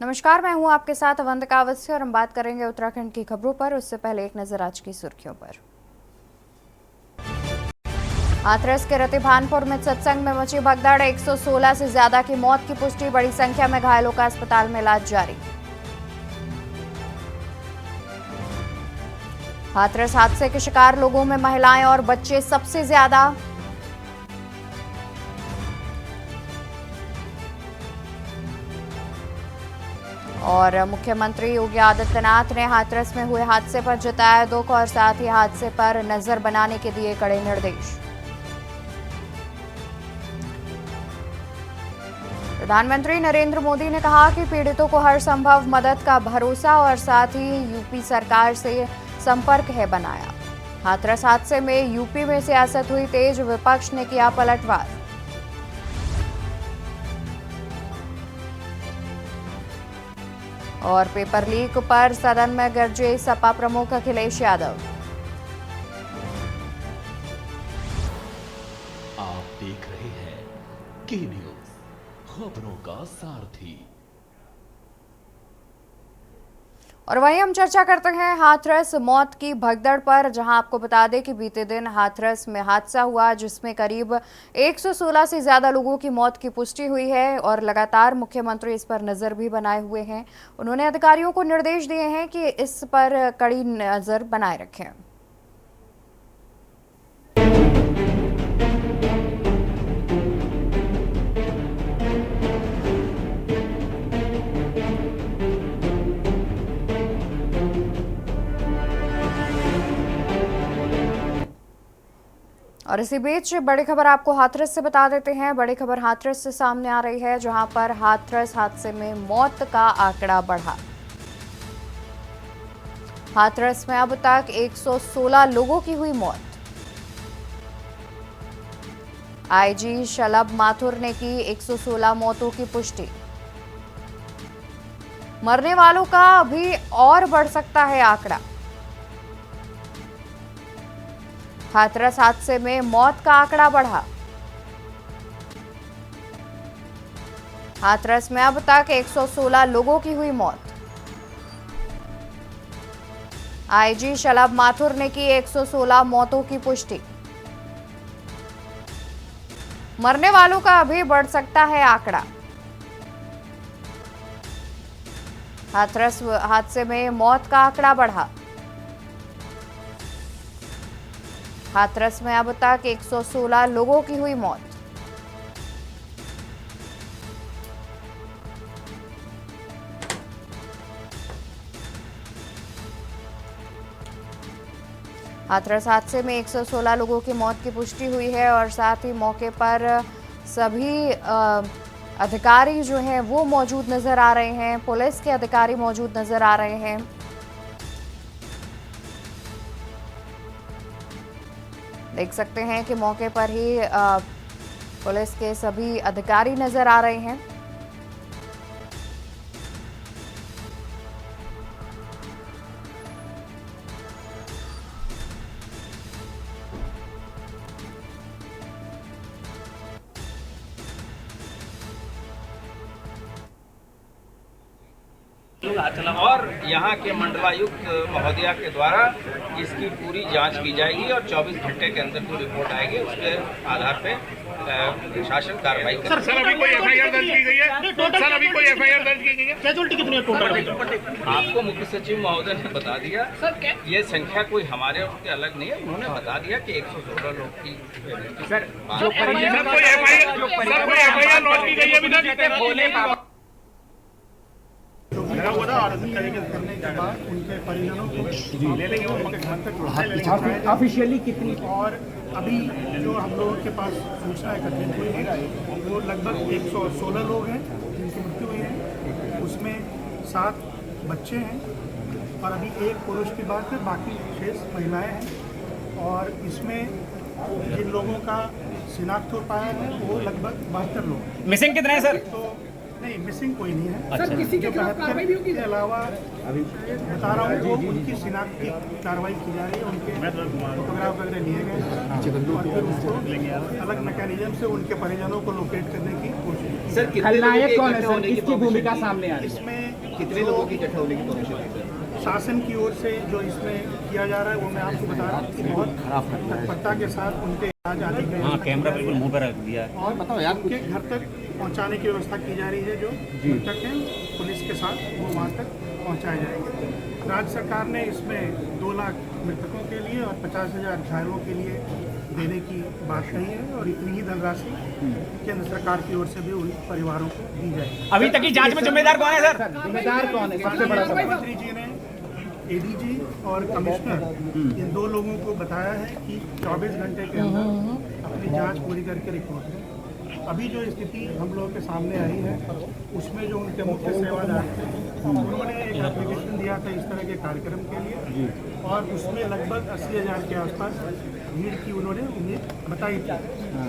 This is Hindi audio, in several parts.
नमस्कार, मैं हूं आपके साथ अवंतिका अवस्थी और हम बात करेंगे उत्तराखंड की खबरों पर। उससे पहले एक नजर आज की सुर्खियों पर। हाथरस के रतिभानपुर में सत्संग में मची भगदड़, 116 से ज्यादा की मौत की पुष्टि, बड़ी संख्या में घायलों का अस्पताल में इलाज जारी। हाथरस हादसे के शिकार लोगों में महिलाएं और बच्चे सबसे ज्यादा। और मुख्यमंत्री योगी आदित्यनाथ ने हाथरस में हुए हादसे पर जताया दुख और साथ ही हादसे पर नजर बनाने के दिए कड़े निर्देश। प्रधानमंत्री नरेंद्र मोदी ने कहा कि पीड़ितों को हर संभव मदद का भरोसा और साथ ही यूपी सरकार से संपर्क है बनाया। हाथरस हादसे में यूपी में सियासत हुई तेज, विपक्ष ने किया पलटवार। और पेपर लीक पर सदन में गरजे सपा प्रमुख अखिलेश यादव। आप देख रहे हैं के न्यूज, खबरों का सारथी। और वहीं हम चर्चा करते हैं हाथरस मौत की भगदड़ पर, जहां आपको बता दें कि बीते दिन हाथरस में हादसा हुआ जिसमें करीब 116 से ज्यादा लोगों की मौत की पुष्टि हुई है और लगातार मुख्यमंत्री इस पर नजर भी बनाए हुए हैं। उन्होंने अधिकारियों को निर्देश दिए हैं कि इस पर कड़ी नजर बनाए रखें। और इसी बीच बड़ी खबर आपको हाथरस से बता देते हैं। बड़ी खबर हाथरस से सामने आ रही है, जहां पर हाथरस हादसे में मौत का आंकड़ा बढ़ा। हाथरस में अब तक 116 लोगों की हुई मौत। आईजी शलभ माथुर ने की 116 मौतों की पुष्टि। मरने वालों का अभी और बढ़ सकता है आंकड़ा। हाथरस हादसे में मौत का आंकड़ा बढ़ा। हाथरस में अब तक 116 लोगों की हुई मौत। आईजी शलभ माथुर ने की 116 मौतों की पुष्टि। मरने वालों का अभी बढ़ सकता है आंकड़ा। हाथरस हादसे में मौत का आंकड़ा बढ़ा। हाथरस में अब तक 116 लोगों की हुई मौत। हाथरस हादसे में 116 लोगों की मौत की पुष्टि हुई है और साथ ही मौके पर सभी अधिकारी जो हैं वो मौजूद नजर आ रहे हैं। पुलिस के अधिकारी मौजूद नजर आ रहे हैं। देख सकते हैं कि मौके पर ही पुलिस के सभी अधिकारी नजर आ रहे हैं। और यहाँ के मंडलायुक्त महोदया के द्वारा इसकी पूरी जांच की जाएगी और 24 घंटे के अंदर जो रिपोर्ट आएगी उसके आधार पे शासन कार्रवाई करेगा। सर अभी कोई एफआईआर दर्ज की गई है? सर अभी कोई एफआईआर दर्ज की गई है? कैजुअल्टी कितनी है टोटल? आपको मुख्य सचिव महोदय ने बता दिया। ये संख्या कोई हमारे उसके अलग नहीं है, उन्होंने बता दिया कि 116 लोग की। सर कोई एफआईआर लॉन्च की गई है अभी तक? करने के बाद उनके परिजनों को ले लेंगे, उनके घर तक पहुंचाया ऑफिशियली कितनी? और अभी जो हम लोगों के पास सूचना एकत्रित हुई है वो लगभग 116 लोग हैं जिनकी मृत्यु हुई है। उसमें 7 बच्चे हैं और अभी 1 पुरुष की बात है, बाकी 6 महिलाएं हैं। और इसमें जिन लोगों का शिनाख्त हो पाया है वो लगभग 72 लोग। मिसिंग कितने हैं सर? तो नहीं, मिसिंग कोई नहीं है। अच्छा। जो 72 के अलावा अभी बता रहा हूँ वो उनकी शिनाख्त की कार्रवाई की जा रही है। उनके फोटोग्राफ वगैरह लिए गए और फिर उसको अलग मैकेनिज्म से उनके परिजनों को लोकेट करने की कोशिश कोशिश सर की। खलनायक कौन है सर, किसकी भूमिका सामने आ रही है? इसमें कितने लोगों की इकट्ठा होने की परमिशन है? शासन की ओर से जो इसमें किया जा रहा है वो मैं आपको बता रहा हूँ कि बहुत तत्परता के साथ उनके इलाज आदि का कैमरा बिल्कुल मुंह पर रख दिया और बताओ यार उनके घर तक पहुँचाने की व्यवस्था की जा रही है। जो मृतक हैं पुलिस के साथ वो वहाँ तक पहुँचाए जाएंगे। राज्य सरकार ने इसमें 2 लाख मृतकों के लिए और 50,000 घायलों के लिए देने की बात कही है और इतनी ही धनराशि केंद्र सरकार की ओर से भी उन परिवारों को दी जाएगी। अभी तक की जांच में जिम्मेदार कौन है सर? जिम्मेदार कौन है? सबसे बड़ा सवाल। मुख्यमंत्री जी ने एडीजी और कमिश्नर इन 2 लोगों को बताया है कि 24 घंटे के अंदर अपनी जांच पूरी करके रिपोर्ट दें। अभी जो स्थिति हम लोगों के सामने आई है उसमें जो उनके मुख्य सेवादार थे उन्होंने एक एप्लीकेशन दिया था इस तरह के कार्यक्रम के लिए और उसमें लगभग 80,000 के आसपास भीड़ की उन्होंने उम्मीद बताई थी।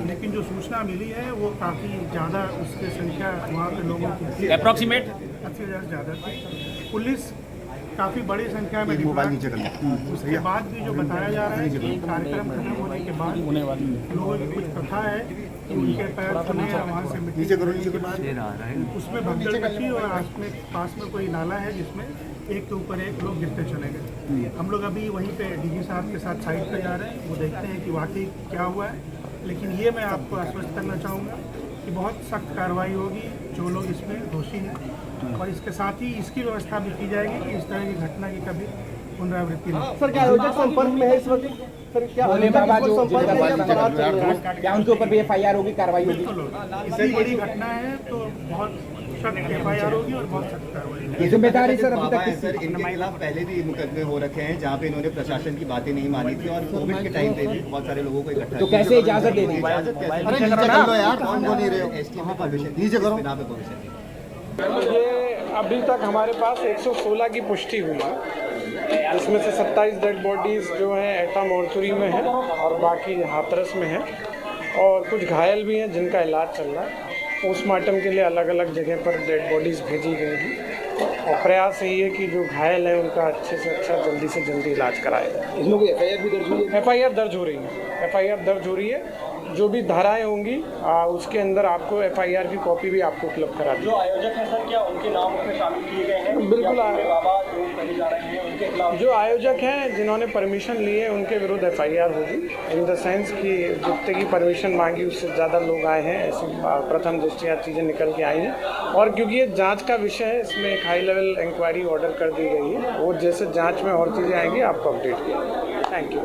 लेकिन जो सूचना मिली है वो काफ़ी ज़्यादा उसकी संख्या वहाँ पे लोगों की अप्रोक्सीमेट 80,000 ज़्यादा थी। पुलिस काफ़ी बड़ी संख्या में उसके बाद भी जो बताया जा रहा है कि कार्यक्रम खत्म होने के बाद लोगों की कुछ प्रथा है कि उनके पैर छूने या वहाँ से मिट्टी गिरने के बाद उसमें भगदड़ मची और पास में कोई नाला है जिसमें एक के ऊपर एक लोग गिरते चले गए। हम लोग अभी वहीं पे डीजी साहब के साथ साइड पे जा रहे हैं, वो देखते हैं कि वाकई क्या हुआ है। लेकिन ये मैं आपको आश्वस्त करना चाहूँगा कि बहुत सख्त कार्रवाई होगी जो लोग इसमें दोषी हैं और इसके साथ ही इसकी व्यवस्था भी की जाएगी कि इस तरह की घटना की कभी पुनरावृत्ति नहीं। सर क्या आयोजक संपर्क में है इस वक्त? सर क्या क्या उनके ऊपर भी FIR होगी, कार्रवाई होगी? इतनी बड़ी घटना है तो बहुत सख्त FIR होगी और बहुत सख्त कार्रवाई होगी। जिम्मेदारी सर अभी तक सर इनके खिलाफ पहले भी मुकदमे हो रखे हैं जहाँ पे इन्होंने प्रशासन की बातें नहीं मानी थी और कोविड के टाइम पे भी बहुत सारे लोगों को इकट्ठा तो कैसे इजाजत दे दी? ये अभी तक हमारे पास 116 की पुष्टि हुई है, इसमें से 27 डेड बॉडीज जो हैं एटा मोर्चुरी में हैं और बाकी हाथरस में हैं और कुछ घायल भी हैं जिनका इलाज चल रहा है। पोस्टमार्टम के लिए अलग अलग जगह पर डेड बॉडीज़ भेजी गई हैं और प्रयास यही है कि जो घायल हैं उनका अच्छे से अच्छा जल्दी से जल्दी इलाज कराया जाए। इसमें कोई FIR भी दर्ज हुई है? FIR दर्ज हो रही है, FIR दर्ज हो रही है। जो भी धाराएं होंगी उसके अंदर आपको FIR की कॉपी भी आपको उपलब्ध करा दी। जो आयोजक हैं सर क्या उनके नाम उसमें शामिल किए गए हैं? बिल्कुल। बाबा जो कहे जा रहे हैं उनके खिलाफ जो आयोजक हैं जिन्होंने परमिशन ली है उनके विरुद्ध FIR होगी, इन द सेंस कि जितने की परमिशन मांगी उससे ज़्यादा लोग आए हैं, ऐसी प्रथम दृष्टया चीज़ें निकल के आई हैं और क्योंकि ये जांच का विषय है इसमें एक हाई लेवल इंक्वायरी ऑर्डर कर दी गई है और जैसे जांच में और चीज़ें आएंगी आपको अपडेट किया जाएगा। Thank you.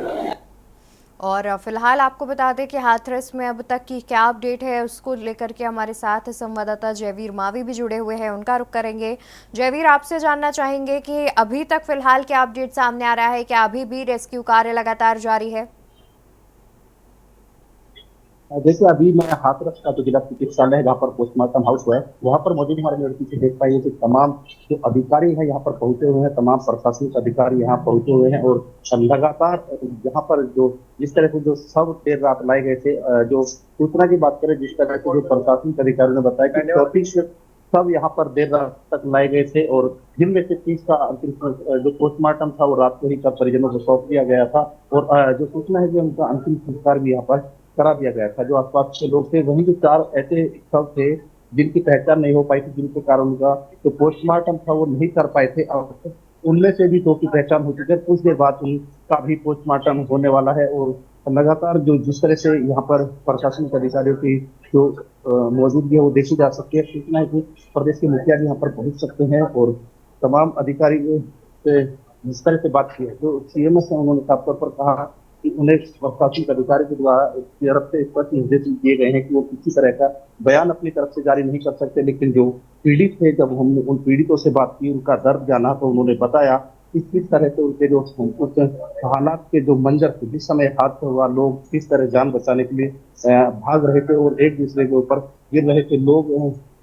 और फिलहाल आपको बता दें कि हाथरस में अब तक की क्या अपडेट है उसको लेकर के हमारे साथ संवाददाता जयवीर मावी भी जुड़े हुए हैं, उनका रुख करेंगे। जयवीर, आपसे जानना चाहेंगे कि अभी तक फिलहाल क्या अपडेट सामने आ रहा है, क्या अभी भी रेस्क्यू कार्य लगातार जारी है? जैसे अभी मैं हाथरस का जो जिला चिकित्सालय है जहाँ पर पोस्टमार्टम हाउस हुआ है वहाँ पर मौजूद हमारे लड़की से देख पाइए कि तमाम जो अधिकारी हैं यहाँ पर पहुंचे हुए हैं, तमाम प्रशासनिक अधिकारी यहाँ पहुंचे हुए हैं और लगातार यहाँ पर जो जिस तरह से जो सब देर रात लाए गए थे, जो सूचना की बात करें जिस तरह से जो प्रशासनिक अधिकारियों ने बताया कि 34 सब यहाँ पर देर रात तक लाए गए थे और जिनमें से 30 का अंतिम जो पोस्टमार्टम था वो रात को ही सब परिजनों को सौंप दिया गया था और जो सूचना है कि उनका अंतिम संस्कार भी यहाँ पर करा दिया गया था। जो आसपास के लोग थे वहीं जो 4 ऐसे शव थे जिनकी पहचान नहीं हो पाई थी, जिनके कारण उनका जो पोस्टमार्टम था वो नहीं कर पाए थे और उनमें से भी 2 की पहचान हो चुकी है। कुछ देर बाद उनका भी पोस्टमार्टम होने वाला है और लगातार जो जिस तरह से यहाँ पर प्रशासनिक अधिकारियों की जो मौजूदगी है वो देखी जा सकती है। सूचना है कि प्रदेश के मुखिया भी यहाँ पर पहुंच सकते हैं और तमाम अधिकारियों से जिस तरह से बात की है जो CMS है उन्होंने साफ तौर पर कहा कि उन्हें प्रशासनिक अधिकारी के द्वारा तरफ से स्पष्ट निर्देश दिए गए हैं कि वो किसी तरह का बयान अपनी तरफ से जारी नहीं कर सकते। लेकिन जो पीड़ित थे, जब हमने उन पीड़ितों से बात की, उनका दर्द जाना, तो उन्होंने बताया कि किस तरह से उनके जो उस हालात के जो मंजर थे, जिस समय हादसा हुआ, लोग किस तरह जान बचाने के लिए भाग रहे थे और एक दूसरे के ऊपर गिर रहे थे। लोग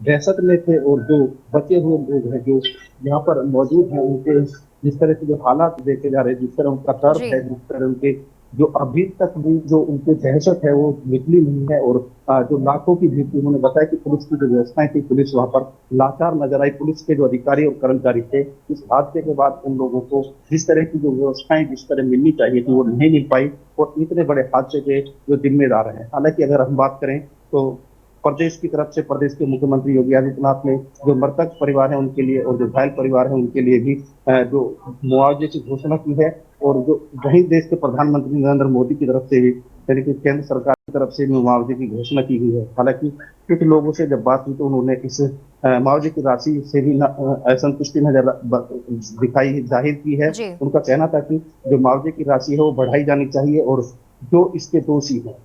दहशत में थे और जो बचे हुए लोग हैं जो यहाँ पर मौजूद हैं उनके जिस तरह से जो हालात देखे जा रहे हैं, जिस तरह उनका दर्द है, जिस तरह उनके जो अभी तक भी जो उनकी दहशत है वो निकली नहीं है और जो लाखों की भीड़ थी, उन्होंने बताया कि पुलिस की जो व्यवस्थाएं थी, पुलिस वहां पर लाचार नजर आई। पुलिस के जो अधिकारी और कर्मचारी थे इस हादसे के बाद उन लोगों को जिस तरह की जो व्यवस्थाएं जिस तरह मिलनी चाहिए थी वो नहीं मिल पाई और इतने बड़े हादसे के जो जिम्मेदार हैं। हालांकि अगर हम बात करें तो प्रदेश की तरफ से प्रदेश के मुख्यमंत्री योगी आदित्यनाथ ने जो मृतक परिवार है उनके लिए और जो घायल परिवार है उनके लिए भी जो मुआवजे की घोषणा की है। और जो वही देश के प्रधानमंत्री नरेंद्र मोदी की तरफ से भी यानी कि केंद्र सरकार की तरफ से मुआवजे की घोषणा की गई है। हालांकि कुछ लोगों से जब बात हुई तो उन्होंने इस मुआवजे की राशि से भी असंतुष्टि नजर दिखाई जाहिर की है। उनका कहना था कि जो मुआवजे की राशि है वो बढ़ाई जानी चाहिए और जो इसके दोषी हैं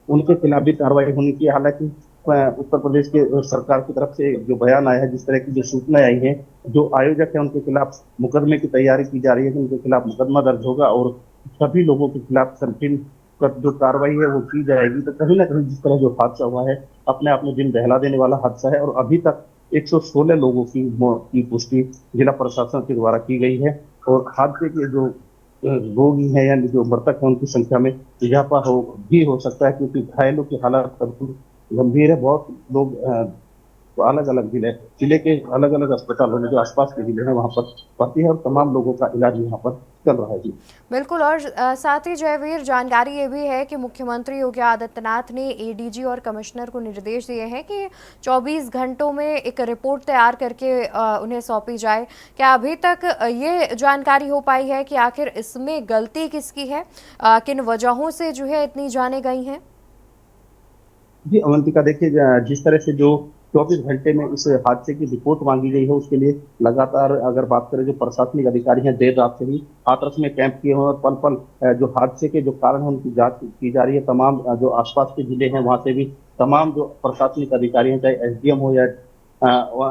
उनके खिलाफ भी कार्रवाई होनी चाहिए। हालांकि उत्तर प्रदेश के सरकार की तरफ से जो बयान आया है, जिस तरह की जो सूचनाएं आई हैं, जो आयोजक है उनके खिलाफ मुकदमे की तैयारी की जा रही है कि उनके खिलाफ मुकदमा दर्ज होगा और सभी लोगों के खिलाफ कठिन जो कार्रवाई है वो की जाएगी। तो कहीं ना कहीं जिस तरह जो हादसा हुआ है अपने आप में दिल दहला देने वाला हादसा है और अभी तक 116 लोगों की पुष्टि जिला प्रशासन के द्वारा की गई है और हादसे के जो रोगी है या जो मृतक है उनकी संख्या में इजाफा हो सकता है क्योंकि घायलों की हालत गंभीर है। बहुत लोग अलग अलग जिले के अलग अलग अस्पतालों में जो आसपास के जिले हैं वहां पर भर्ती है और तमाम लोगों का इलाज यहाँ पर चल रहा है। जी बिल्कुल। और साथ ही जयवीर, जानकारी ये भी है कि मुख्यमंत्री योगी आदित्यनाथ ने एडीजी और कमिश्नर को निर्देश दिए हैं कि 24 घंटों में एक रिपोर्ट तैयार करके उन्हें सौंपी जाए। क्या अभी तक ये जानकारी हो पाई है कि आखिर इसमें गलती किसकी है, किन वजहों से जो है इतनी जानें गई हैं? जी अवंतिका, देखिए जिस तरह से जो 24 घंटे में इस हादसे की रिपोर्ट मांगी गई है उसके लिए लगातार अगर बात करें जो प्रशासनिक अधिकारी हैं देर रात से ही हाथरस में कैंप किए हुए और पल पल जो हादसे के जो कारण है उनकी जांच की जा रही है। तमाम जो आसपास के जिले हैं वहां से भी तमाम जो प्रशासनिक अधिकारी हैं, चाहे एसडीएम हो या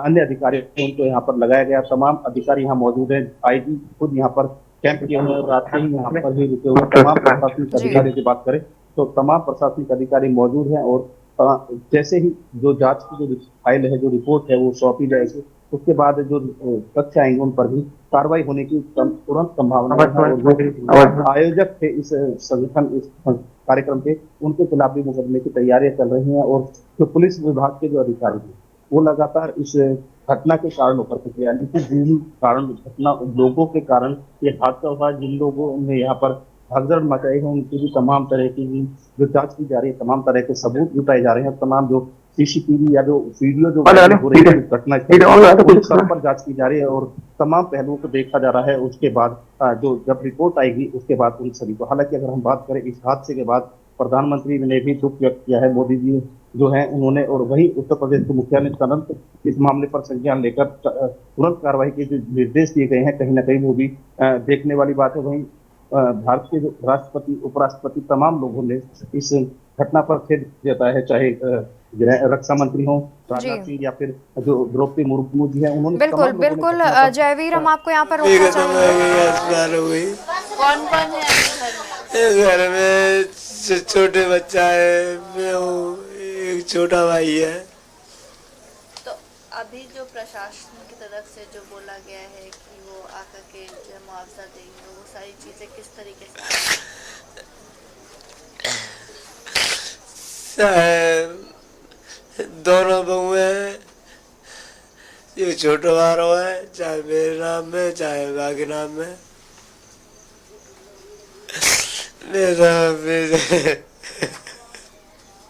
अन्य अधिकारी उनको यहाँ पर लगाया गया। तमाम अधिकारी यहाँ मौजूद है। आईजी खुद यहाँ पर कैंप किए हुए और रात से ही यहाँ पर ही रुके हुए तमाम प्रशासनिक अधिकारियों की बात करें तो तमाम प्रशासनिक अधिकारी मौजूद हैं और जैसे ही जो जांच की जो फाइल है, जो रिपोर्ट है वो सौंपी जाएगी उसके बाद जो तथ्य आएंगे उन पर भी कार्रवाई होने की तुरंत संभावना है। आयोजक थे इस संगठन इस कार्यक्रम के उनके खिलाफ भी मुकदमे की तैयारियां चल रही हैं और जो पुलिस विभाग के जो अधिकारी हैं वो लगातार इस घटना के कारणों पर यानी कि जिन कारण घटना लोगों के कारण ये हादसा हुआ, जिन लोगों ने यहाँ पर भगदड़ मचाई है उनकी भी तमाम तरह की जो जांच की जा रही है, तमाम तरह के सबूत जुटाए जा रहे हैं। तमाम जो सीसीटीवी या जो वीडियो जो हो रही है घटना की पर जांच की जा रही है और तमाम पहलुओं को देखा जा रहा है। उसके बाद जो जब रिपोर्ट आएगी उसके बाद उन सभी को, हालांकि अगर हम बात करें इस हादसे के बाद प्रधानमंत्री ने भी दुख व्यक्त किया है। मोदी जी जो है उन्होंने और वही उत्तर प्रदेश के मुखिया ने तुरंत इस मामले पर संज्ञान लेकर तुरंत कार्रवाई के जो निर्देश दिए गए हैं कहीं ना कहीं वो भी देखने वाली बात है। वहीं भारत के जो राष्ट्रपति उपराष्ट्रपति तमाम लोगों ने इस घटना पर खेद जताया है, चाहे रक्षा मंत्री हो राजनाथ सिंह या फिर जो द्रौपदी मुर्मू जी हैं उन्होंने बिल्कुल बिल्कुल। जयवीर, हम आपको यहाँ पर कौन कौन है घर में? छोटे बच्चा है, मैं हूँ, एक छोटा भाई है। तो अभी जो प्रशासन की तरफ से जो बोला गया है कि वो आकर के मुआवजा देंगे, वो सारी चीजें किस तरीके से? दोनों बहू हैं, एक छोटा भारो है, चाहे मेरे नाम में चाहे बाकी नाम में।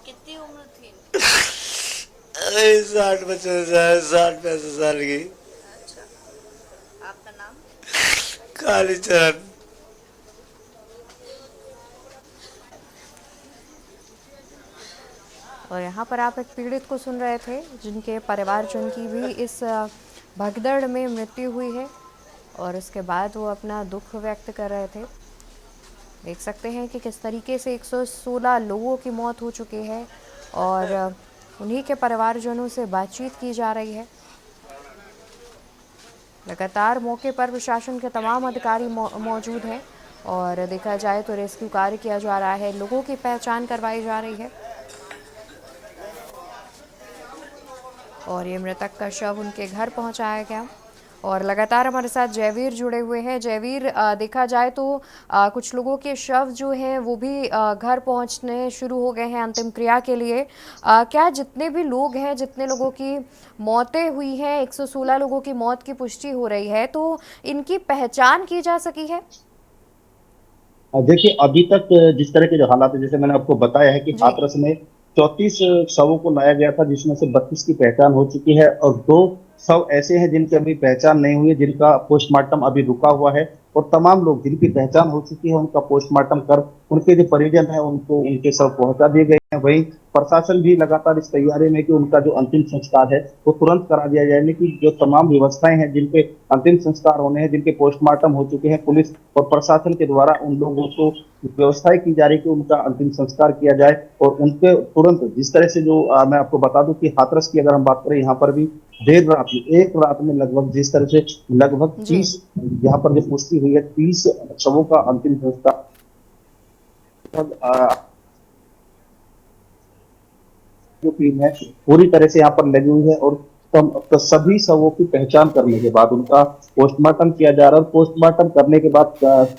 कितनी उम्र थी? 60-65 साल की। अच्छा, आपका नाम? कालीचरण। और यहाँ पर आप एक पीड़ित को सुन रहे थे जिनके परिवारजन की भी इस भगदड़ में मृत्यु हुई है और उसके बाद वो अपना दुख व्यक्त कर रहे थे। देख सकते हैं कि किस तरीके से 116 लोगों की मौत हो चुकी है और उन्हीं के परिवारजनों से बातचीत की जा रही है। लगातार मौके पर प्रशासन के तमाम अधिकारी मौजूद हैं और देखा जाए तो रेस्क्यू कार्य किया जा रहा है, लोगों की पहचान करवाई जा रही है और ये मृतक का शव उनके घर पहुंचाया गया। और लगातार हमारे साथ जयवीर जुड़े हुए हैं। जयवीर, देखा जाए तो कुछ लोगों के शव जो हैं वो भी घर पहुंचने शुरू हो गए हैं अंतिम क्रिया के लिए। क्या जितने भी लोग हैं, जितने लोगों की मौतें हुई हैं, 116 लोगों की मौत की पुष्टि हो रही है, तो इनकी पहचान की जा सकी है? देखिए अभी तक जिस तरह के जो हालात है, जैसे मैंने आपको बताया है कि हाथरस में 34 शवों को लाया गया था, जिसमें से 32 की पहचान हो चुकी है और 2 शव ऐसे हैं जिनकी अभी पहचान नहीं हुई है, जिनका पोस्टमार्टम अभी रुका हुआ है। और तमाम लोग जिनकी पहचान हो चुकी है उनका पोस्टमार्टम कर उनके जो परिजन है उनको उनके शव पहुंचा दिए गए हैं। वहीं प्रशासन भी लगातार इस तैयारी में कि उनका जो अंतिम संस्कार है वो तुरंत करा दिया जाए, लेकिन जो तमाम व्यवस्थाएं हैं जिनके अंतिम संस्कार होने हैं, जिनके पोस्टमार्टम हो चुके हैं, पुलिस और प्रशासन के द्वारा उन लोगों को व्यवस्थाएं की जा रही है कि उनका अंतिम संस्कार किया जाए। और उनके तुरंत जिस तरह से जो मैं आपको बता दूं कि हाथरस की अगर हम बात करें, यहाँ पर भी देर रात में, एक रात में लगभग जिस तरह से लगभग 30 यहाँ पर जो पुष्टि हुई है 30 शवों का अंतिम संस्कार जो टीम है पूरी तरह से यहाँ पर लगी हुई है। और तो सभी शवों की पहचान करने के बाद उनका पोस्टमार्टम किया जा रहा है। पोस्टमार्टम करने के बाद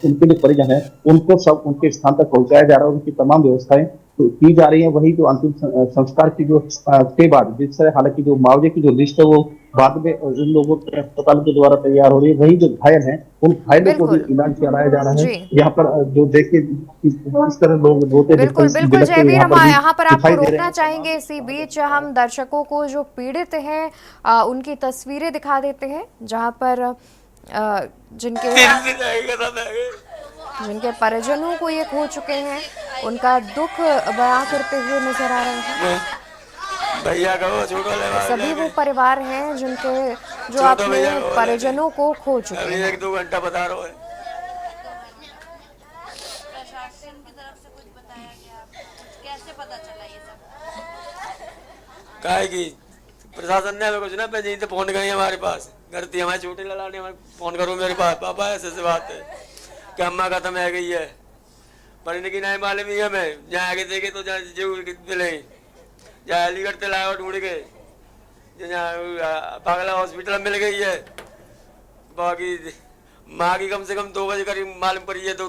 उनके जो परिजन है उनको सब उनके स्थान तक पहुंचाया जा रहा है, उनकी तमाम व्यवस्थाएं की जा रही है। वही जो अंतिम संस्कार की जो के बाद जिस तरह हालांकि जो मुआवजे की जो लिस्ट है वो बाद में इन लोगों के अस्पताल के द्वारा तैयार हो रही है। वही जो घायल है उन घायलों को भी इलाज कराया जा रहा है। यहाँ पर जो देखिए किस तरह लोग रोते बिल्कुल जयवीर, हम यहाँ पर आपको रोकना चाहेंगे। इसी बीच हम दर्शकों को जो पीड़ित हैं उनकी तस्वीरें दिखा देते हैं, जहाँ पर जिनके परिजनों को ये खो चुके हैं उनका दुख बयां करते हुए नजर आ रहे हैं। भैया का वो सभी वो परिवार हैं जिनके जो अपने परिजनों को खो चुके हैं। 1-2 घंटा बता रहा है। प्रशासन की तरफ से कुछ बताया गया आपको? कैसे पता चला ये सब? काहे की प्रशासन ने हमें कुछ ना, यहीं से फोन गई हमारे पास, घर थी हमारे छोटे लाला ने हमें फोन करो मेरे पास, पापा ऐसे बात है कि अम्मा खत्म है गई है, पर इनकी नहीं मालूम ही हमें। जहाँ आगे देखे तो मिले, जहाँ अलीगढ़ से लाया ढूंढ के, जहाँ पागला हॉस्पिटल मिल गई है। बाकी माँ की कम से कम 2 बजे करीब मालूम पड़ी है, 2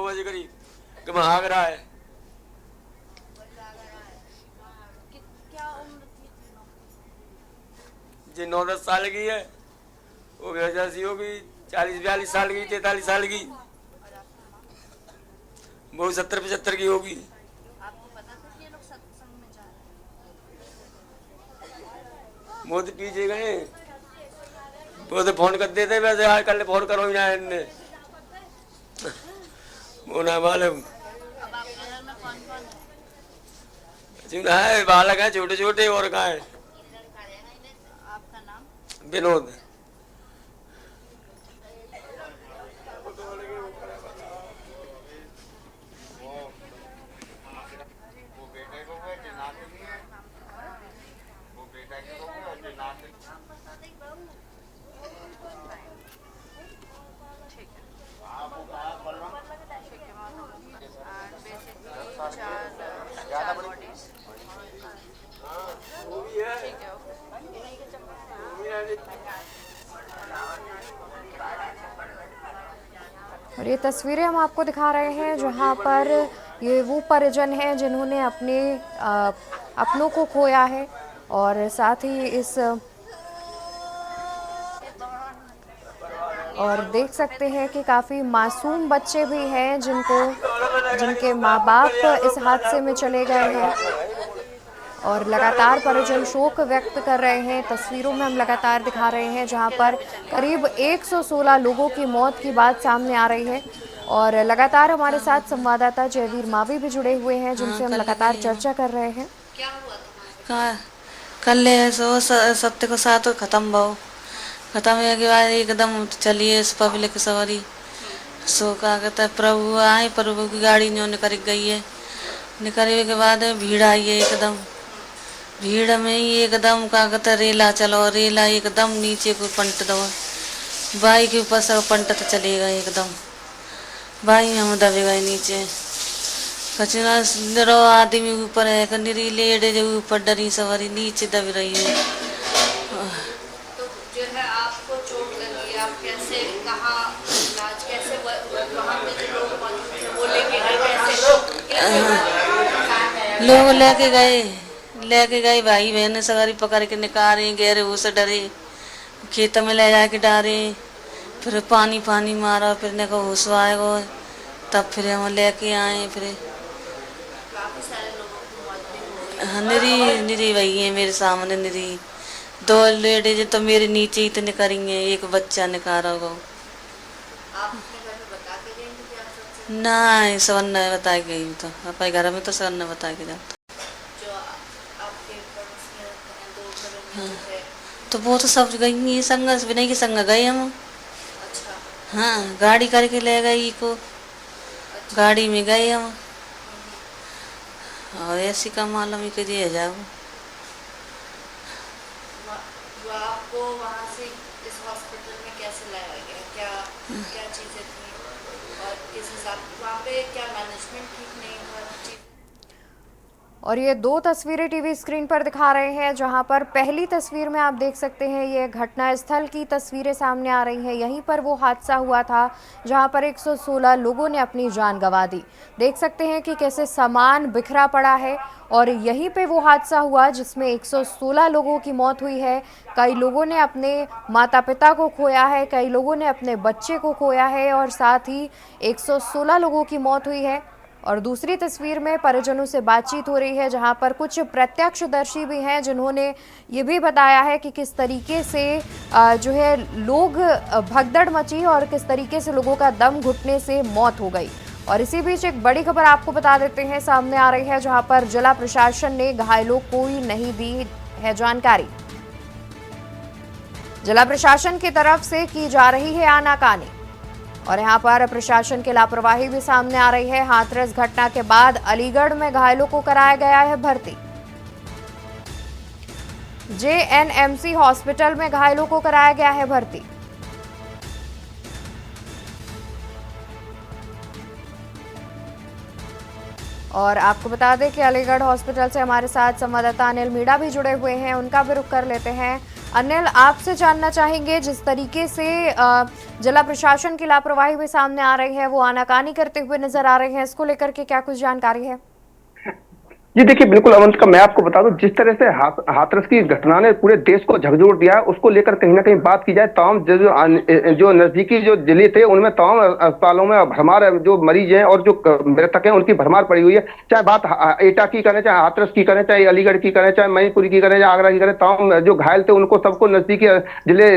बजे करीब कि वहाँ आग रहा है। जी 9-10 साल की है, वो जैसी होगी 40-42 साल की, 43 साल की, वो 70-75 की होगी। आपको पता था कि ये लोग सत्संग में जा रहे हैं? वो तो पीछे गए, वो तो फोन कर देते वैसे, आज कल फोन करो ही ना इनने, वो ना मालूम। अब आपके घर में कौन-कौन है? बालक है छोटे छोटे, और कहाँ है? आपका नाम? विनोद। और ये तस्वीरें हम आपको दिखा रहे हैं जहां पर ये वो परिजन हैं जिन्होंने अपने अपनों को खोया है, और साथ ही इस और देख सकते हैं कि काफ़ी मासूम बच्चे भी हैं जिनके माँ बाप इस हादसे में चले गए हैं, और लगातार परिजन शोक व्यक्त कर रहे हैं। तस्वीरों में हम लगातार दिखा रहे हैं जहां पर करीब 116 लोगों की मौत की बात सामने आ रही है, और लगातार हमारे साथ संवाददाता जयवीर मावी भी जुड़े हुए हैं जिनसे हम लगातार चर्चा कर रहे हैं। क्या हुआ था? कल सप्ते को 7 खत्म भाव खत्म है के बाद एकदम चलिए पब्लिक सवारी सो का कहता है प्रभु आए, प्रभु की गाड़ी ने निकल गई है, निकलने के बाद भीड़ आई है एकदम, भीड़ में ही एकदम का कहता रेला चलो, रेला एकदम नीचे को पंट दो, बाई के ऊपर से पंट तो चले गए एकदम, बाई हम दबे गए नीचे, कचना डरो आदमी ऊपर है, निरी लेट जो ऊपर डरी सवारी नीचे दब रही है। तो जो है आपको चोट लगी, आप कैसे कहाँ इलाज कैसे वहाँ पे जो लोग मौजूद थे वो लेके गए, कैसे लोग लेके गए भाई बहन सवारी पकड़ के निकाले, गहरे वो से डरे, खेत में ले जाके डारे, फिर पानी मारा, फिर ने को होश आएगा, तब फिर हम लेके आए। फिर काफी सारे लोगों की मौत भी हुई निरी निरी वही है मेरे सामने, निरी 2 लेडीज तो मेरे नीचे इतने करेंगे, एक बच्चा निकारा होगा। नहीं सब ने बता गई, तो अपने घर में तो सब ने बता के जाता। तो वो तो सब गई संग, विनय के संग गए हम। हाँ गाड़ी करके ले गई को, गाड़ी में गए हम और ऐसी का मालूम ही दिए जाओ। आपको वहाँ से इस हॉस्पिटल में कैसे लाया गया, क्या क्या चीजें थी और किस हिसाब वहाँ पे क्या मैनेजमेंट ठीक नहीं हुआ? और ये 2 तस्वीरें टीवी स्क्रीन पर दिखा रहे हैं, जहां पर पहली तस्वीर में आप देख सकते हैं ये घटनास्थल की तस्वीरें सामने आ रही हैं। यहीं पर वो हादसा हुआ था जहां पर 116 लोगों ने अपनी जान गंवा दी। देख सकते हैं कि कैसे सामान बिखरा पड़ा है और यहीं पे वो हादसा हुआ जिसमें 116 लोगों की मौत हुई है। कई लोगों ने अपने माता पिता को खोया है, कई लोगों ने अपने बच्चे को खोया है और साथ ही 116 लोगों की मौत हुई है। और दूसरी तस्वीर में परिजनों से बातचीत हो रही है, जहां पर कुछ प्रत्यक्षदर्शी भी हैं जिन्होंने ये भी बताया है कि किस तरीके से जो है लोग भगदड़ मची और किस तरीके से लोगों का दम घुटने से मौत हो गई। और इसी बीच एक बड़ी खबर आपको बता देते हैं सामने आ रही है, जहां पर जिला प्रशासन ने घायलों को ही नहीं दी है जानकारी। जिला प्रशासन की तरफ से की जा रही है आनाकानी और यहां पर प्रशासन की लापरवाही भी सामने आ रही है। हाथरस घटना के बाद अलीगढ़ में घायलों को कराया गया है भर्ती। JNMC हॉस्पिटल में घायलों को कराया गया है भर्ती। और आपको बता दें कि अलीगढ़ हॉस्पिटल से हमारे साथ संवाददाता अनिल मीणा भी जुड़े हुए हैं, उनका भी रुख कर लेते हैं। अनिल, आपसे जानना चाहेंगे, जिस तरीके से जिला प्रशासन की लापरवाही भी सामने आ रही है, वो आनाकानी करते हुए नजर आ रहे हैं, इसको लेकर के क्या कुछ जानकारी है? जी देखिए, बिल्कुल अवंतिका, मैं आपको बता दूं, जिस तरह से हाथरस की घटना ने पूरे देश को झकझोर दिया है, उसको लेकर कहीं ना कहीं बात की जाए, तमाम जो नजदीकी जो जिले थे उनमें तमाम अस्पतालों में भरमार जो मरीज हैं और जो मृतक हैं उनकी भरमार पड़ी हुई है। चाहे बात एटा की करें, चाहे हाथरस की करें, चाहे अलीगढ़ की करें, चाहे मैनपुरी की करें, चाहे आगरा की करें, तमाम जो घायल थे उनको सबको नजदीकी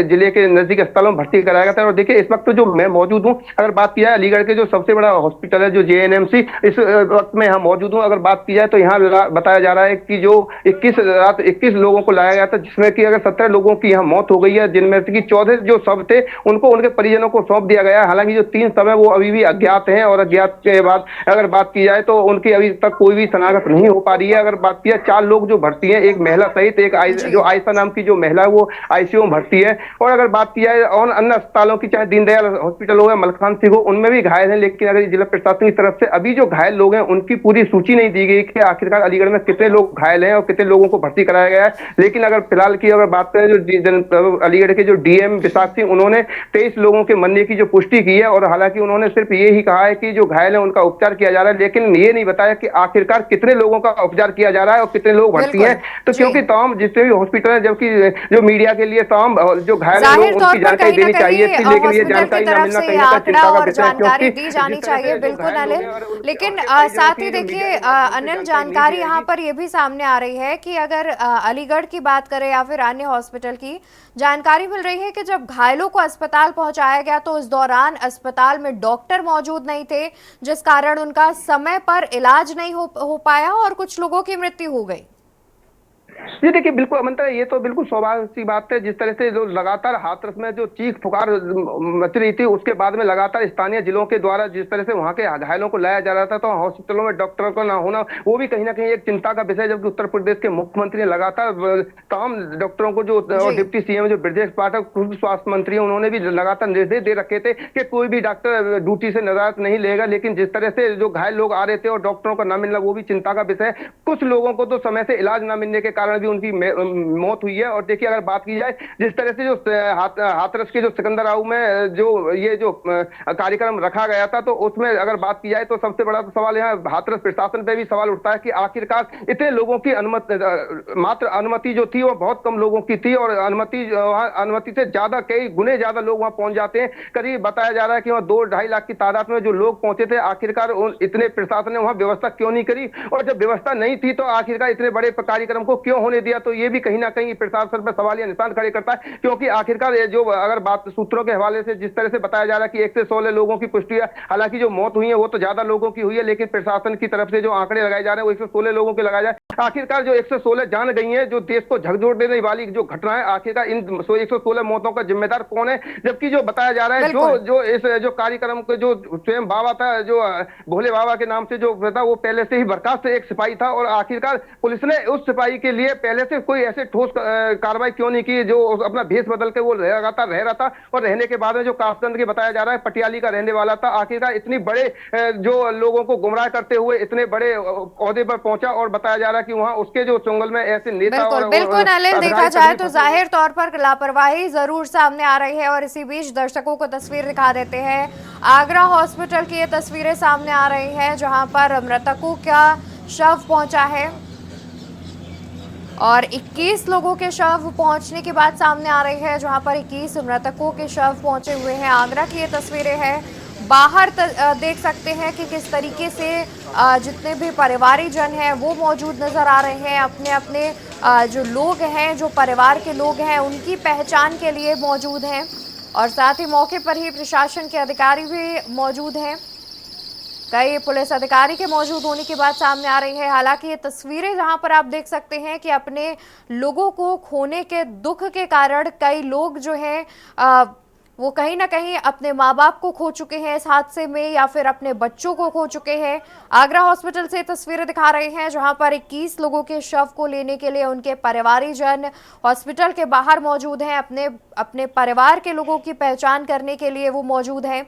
जिले के नजदीकी अस्पतालों में भर्ती कराया गया था। और देखिए, इस वक्त जो मैं मौजूद हूँ, अगर बात की जाए अलीगढ़ के जो सबसे बड़ा हॉस्पिटल है जो JNMC, इस वक्त में यहाँ मौजूद हूँ। अगर बात की जाए तो यहाँ बताया जा रहा है कि जो 21 लोगों को लाया गया था, जिसमें कि अगर 17 लोगों की यहाँ मौत हो गई है, जिनमें से कि 14 जो शव थे उनको उनके परिजनों को सौंप दिया गया है। हालांकि जो 3 शव है वो अभी भी अज्ञात हैं और अज्ञात के बाद अगर बात की जाए तो उनकी अभी तक कोई भी शनाख्त नहीं हो पा रही है। अगर बात की जाए 4 लोग जो भर्ती है, एक महिला सहित एक जो आयशा नाम की जो महिला है वो ICU में भर्ती है। और अगर बात की जाए और अन्य अस्पतालों की, चाहे दीनदयाल हॉस्पिटल हो या मलखान सिंह हो, उनमें भी घायल है। लेकिन अगर जिला प्रशासन की तरफ से अभी जो घायल लोग हैं उनकी पूरी सूची नहीं दी गई कि आखिरकार अलीगढ़ में कितने लोग घायल हैं और कितने लोगों को भर्ती कराया गया है। लेकिन अगर फिलहाल की अगर बात करें, जो अलीगढ़ के जो DM विशाख सिंह, उन्होंने 23 लोगों के मरने की जो पुष्टि की है। और हालांकि उन्होंने सिर्फ ये ही कहा है कि जो घायल है उनका उपचार किया जा रहा है, लेकिन ये नहीं बताया कि आखिरकार कितने लोगों का उपचार किया जा रहा है और कितने लोग भर्ती हैं। तो क्योंकि तमाम जितने भी हॉस्पिटल है, जबकि जो मीडिया के लिए तमाम जो घायल है लोग उनकी जानकारी देनी चाहिए थी, लेकिन ये जानकारी न मिलना कहीं ना कहीं चिंता का विषय है। जानकारी दी जानी चाहिए, बिल्कुल अनिल। लेकिन साथ ही देखिए अनिल, जानकारी यहाँ पर ये भी सामने आ रही है कि अगर अलीगढ़ की बात करें या फिर अन्य हॉस्पिटल की, जानकारी मिल रही है कि जब घायलों को अस्पताल पहुंचाया गया तो उस दौरान अस्पताल में डॉक्टर मौजूद नहीं थे, जिस कारण उनका समय पर इलाज नहीं हो पाया और कुछ लोगों की मृत्यु हो गई। ये देखिए, बिल्कुल अमंता, ये तो बिल्कुल स्वाभाविक सी बात है। जिस तरह से जो लगातार हाथरस में जो चीख पुकार मच रही थी, उसके बाद में लगातार स्थानीय जिलों के द्वारा जिस तरह से वहां के घायलों को लाया जा रहा था, तो हॉस्पिटलों में डॉक्टरों का ना होना वो भी कहीं ना कहीं एक चिंता का विषय। जबकि उत्तर प्रदेश के मुख्यमंत्री ने लगातार तमाम डॉक्टरों को, जो डिप्टी CM जो ब्रजेश पाठक खुद स्वास्थ्य मंत्री, उन्होंने भी लगातार निर्देश दे रखे थे कि कोई भी डॉक्टर ड्यूटी से नजारत नहीं लेगा। लेकिन जिस तरह से जो घायल लोग आ रहे थे और डॉक्टरों का न मिलना, वो भी चिंता का विषय है। कुछ लोगों को तो समय से इलाज न मिलने के कारण कारण भी उनकी मौत हुई है। और देखिए अगर बात की जाए जिस तरह से जो हाथरस के जो सिकंदराऊ में जो ये जो कार्यक्रम रखा गया था, तो उसमें अगर बात की जाए तो सबसे बड़ा सवाल यहाँ हाथरस प्रशासन पे भी सवाल उठता है कि आखिरकार इतने लोगों की मात्र अनुमति जो थी वो बहुत कम लोगों की थी, और अनुमति से ज्यादा कई गुने ज्यादा लोग वहां पहुंच जाते हैं। करीब बताया जा रहा है कि वहां 2-2.5 लाख की तादाद में जो लोग पहुंचे थे। आखिरकार इतने प्रशासन ने वहां व्यवस्था क्यों नहीं करी, और जब व्यवस्था नहीं थी तो आखिरकार इतने बड़े कार्यक्रम को क्यों होने दिया? तो ये भी कहीं ना कहीं प्रशासन पर सवालिया निशान खड़े करता है, क्योंकि आखिरकार जो अगर बात सूत्रों के हवाले से जिस तरह से बताया जा रहा है कि 1 से 16 लोगों की पुष्टि है, हालांकि जो मौत हुई है वो तो ज्यादा लोगों की हुई है, लेकिन प्रशासन की तरफ से जो आंकड़े लगाए जा रहे हैं वो 116 लोगों के लगाए जाए। आखिरकार जो 116 जान गई है, जो देश को झकझोर देने वाली जो घटना है, आखिरकार इन 116 मौतों का जिम्मेदार कौन है? जबकि जो बताया जा रहा है जो कार्यक्रम के जो स्वयं बाबा था, जो भोले बाबा के नाम से जो था, वो पहले से ही बर्खास्त एक सिपाही था, और आखिरकार पुलिस ने उस सिपाही के लिए पहले से कोई ऐसे ठोस कार्रवाई क्यों नहीं की? जो अपना भेष बदल के वो रह रहा था, और रहने के बाद में जो कासगंज के बताया जा रहा है पटियाली का रहने वाला था, आखिरकार इतनी बड़े जो लोगों को गुमराह करते हुए इतने बड़े ओहदे पर पहुंचा, और बताया जा रहा है कि वहां उसके जो चुंगल में ऐसे नेता बिल्कुल अनिल, देखा जाए तो जाहिर तौर पर लापरवाही जरूर सामने आ रही है। और इसी बीच दर्शकों को तस्वीर दिखा देते हैं, आगरा हॉस्पिटल की ये तस्वीरें सामने आ रही हैं जहां पर मृतकों का शव पहुंचा है, और 21 लोगों के शव पहुंचने की बात सामने आ रही है, जहां पर 21 मृतकों के शव पहुंचे हुए हैं। आगरा की ये तस्वीरें हैं, बाहर देख सकते हैं कि किस तरीके से जितने भी परिवारीजन हैं वो मौजूद नजर आ रहे हैं, अपने अपने जो लोग हैं, जो परिवार के लोग हैं, उनकी पहचान के लिए मौजूद हैं, और साथ ही मौके पर ही प्रशासन के अधिकारी भी मौजूद हैं। कई पुलिस अधिकारी के मौजूद होने की बात सामने आ रही है। हालांकि ये तस्वीरें जहां पर आप देख सकते हैं कि अपने लोगों को खोने के दुख के कारण कई लोग जो हैं वो कहीं ना कहीं अपने माँ बाप को खो चुके हैं इस हादसे में, या फिर अपने बच्चों को खो चुके हैं। आगरा हॉस्पिटल से तस्वीरें दिखा रहे हैं जहां पर 21 लोगों के शव को लेने के लिए उनके परिवारीजन हॉस्पिटल के बाहर मौजूद हैं, अपने परिवार के लोगों की पहचान करने के लिए वो मौजूद हैं।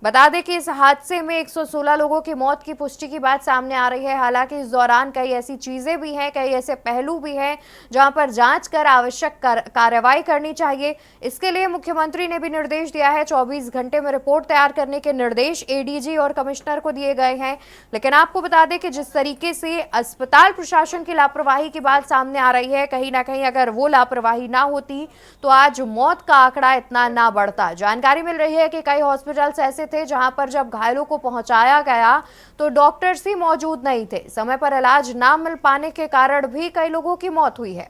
बता दें कि इस हादसे में 116 लोगों की मौत की पुष्टि की बात सामने आ रही है। हालांकि इस दौरान कई ऐसी चीजें भी हैं, कई ऐसे पहलू भी हैं जहां पर जांच कर आवश्यक कार्रवाई करनी चाहिए। इसके लिए मुख्यमंत्री ने भी निर्देश दिया है, 24 घंटे में रिपोर्ट तैयार करने के निर्देश एडीजी और कमिश्नर को दिए गए हैं। लेकिन आपको बता दें कि जिस तरीके से अस्पताल प्रशासन की लापरवाही की बात सामने आ रही है, कहीं ना कहीं अगर वो लापरवाही ना होती तो आज मौत का आंकड़ा इतना ना बढ़ता। जानकारी मिल रही है कि कई हॉस्पिटल्स ऐसे थे जहां पर जब घायलों को पहुंचाया गया तो डॉक्टर्स ही मौजूद नहीं थे, समय पर इलाज ना मिल पाने के कारण भी कई लोगों की मौत हुई है।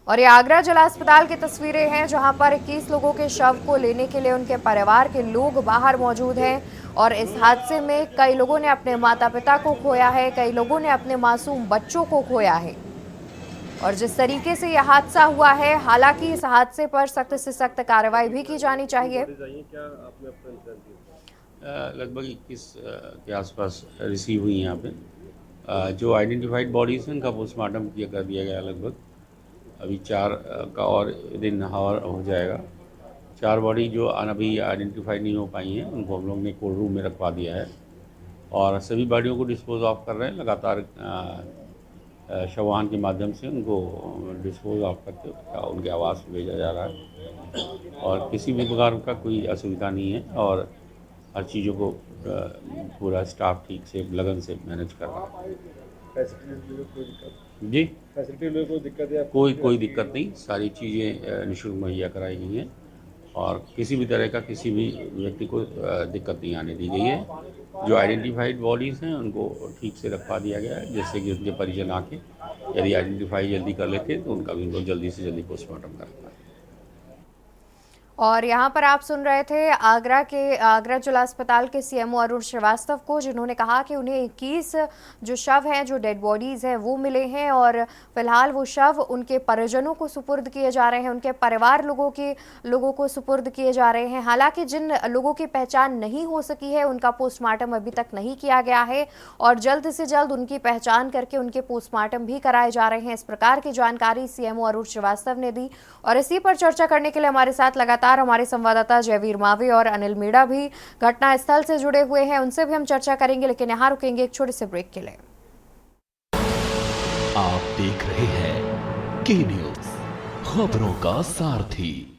और ये आगरा जिला अस्पताल की तस्वीरें हैं जहां पर 21 लोगों के शव को लेने के लिए उनके परिवार के लोग बाहर मौजूद हैं, और इस हादसे में कई लोगों ने अपने माता पिता को खोया है, कई लोगों ने अपने मासूम बच्चों को खोया है। और जिस तरीके से यह हादसा हुआ है, हालांकि इस हादसे पर सख्त से सख्त कार्रवाई भी की जानी चाहिए। लगभग 21 के आसपास रिसीव हुई यहाँ पे। जो आइडेंटिफाइड बॉडीज़ हैं उनका पोस्टमार्टम कर दिया गया। लगभग अभी 4 का और दिन हो जाएगा। 4 बॉडी जो अभी आइडेंटिफाइड नहीं हो पाई हैं उनको हम लोग ने कोल्ड रूम में रखवा दिया है, और सभी बॉडियों को डिस्पोज ऑफ कर रहे हैं। लगातार शववाहन के माध्यम से उनको डिस्पोज ऑफ करके उनके आवास भेजा जा रहा है, और किसी भी प्रकार का कोई असुविधा नहीं है, और हर चीज़ों को पूरा स्टाफ ठीक से लगन से मैनेज कर रहा है। जी फैसिलिटी में कोई दिक्कत है? कोई दिक्कत नहीं, सारी चीज़ें निःशुल्क मुहैया कराई गई हैं, और किसी भी तरह का किसी भी व्यक्ति को दिक्कत नहीं आने दी गई है। जो आइडेंटिफाइड बॉडीज़ हैं उनको ठीक से रखवा दिया गया है, जिससे कि उनके परिजन आके यदि आइडेंटिफाई जल्दी कर लेते तो उनका भी उनको जल्दी से जल्दी पोस्टमार्टम करना है। और यहाँ पर आप सुन रहे थे आगरा जिला अस्पताल के सीएमओ अरुण श्रीवास्तव को, जिन्होंने कहा कि उन्हें 21 जो शव हैं, जो डेड बॉडीज़ हैं वो मिले हैं, और फिलहाल वो शव उनके परिजनों को सुपुर्द किए जा रहे हैं, उनके परिवार लोगों को सुपुर्द किए जा रहे हैं। हालांकि जिन लोगों की पहचान नहीं हो सकी है उनका पोस्टमार्टम अभी तक नहीं किया गया है, और जल्द से जल्द उनकी पहचान करके उनके पोस्टमार्टम भी कराए जा रहे हैं। इस प्रकार की जानकारी सीएमओ अरुण श्रीवास्तव ने दी, और इसी पर चर्चा करने के लिए हमारे साथ लगातार हमारे संवाददाता जयवीर मावी और अनिल मीणा भी घटना स्थल से जुड़े हुए हैं, उनसे भी हम चर्चा करेंगे। लेकिन यहाँ रुकेंगे एक छोटे से ब्रेक के लिए। आप देख रहे हैं की न्यूज, खबरों का सारथी।